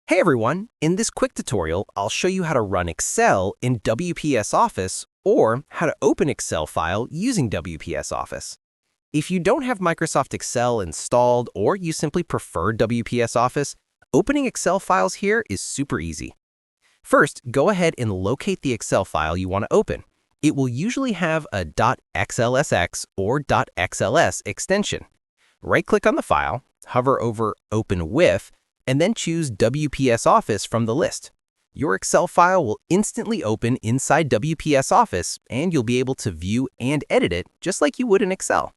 Hey everyone, in this quick tutorial, I'll show you how to run Excel in WPS Office or how to open Excel file using WPS Office. If you don't have Microsoft Excel installed or you simply prefer WPS Office, opening Excel files here is super easy. First, go ahead and locate the Excel file you want to open. It will usually have a .xlsx or .xls extension. Right-click on the file, hover over Open With, and then choose WPS Office from the list. Your Excel file will instantly open inside WPS Office, and you'll be able to view and edit it just like you would in Excel.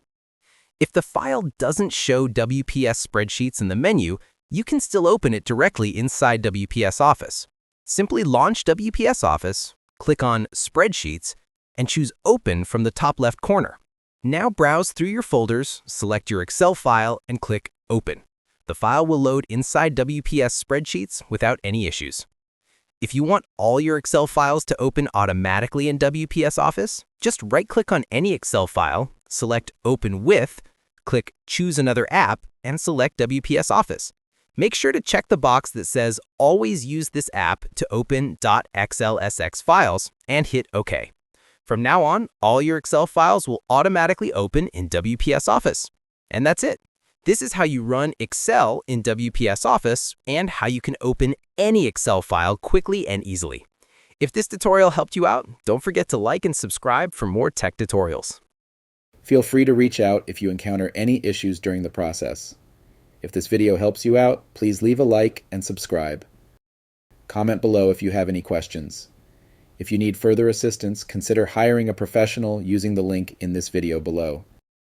If the file doesn't show WPS Spreadsheets in the menu, you can still open it directly inside WPS Office. Simply launch WPS Office, click on Spreadsheets, and choose Open from the top left corner. Now browse through your folders, select your Excel file, and click Open. The file will load inside WPS Spreadsheets without any issues. If you want all your Excel files to open automatically in WPS Office, just right-click on any Excel file, select Open With, click Choose Another App, and select WPS Office. Make sure to check the box that says Always use this app to open .xlsx files and hit OK. From now on, all your Excel files will automatically open in WPS Office. And that's it. This is how you run Excel in WPS Office and how you can open any Excel file quickly and easily. If this tutorial helped you out, don't forget to like and subscribe for more tech tutorials. Feel free to reach out if you encounter any issues during the process. If this video helps you out, please leave a like and subscribe. Comment below if you have any questions. If you need further assistance, consider hiring a professional using the link in this video below.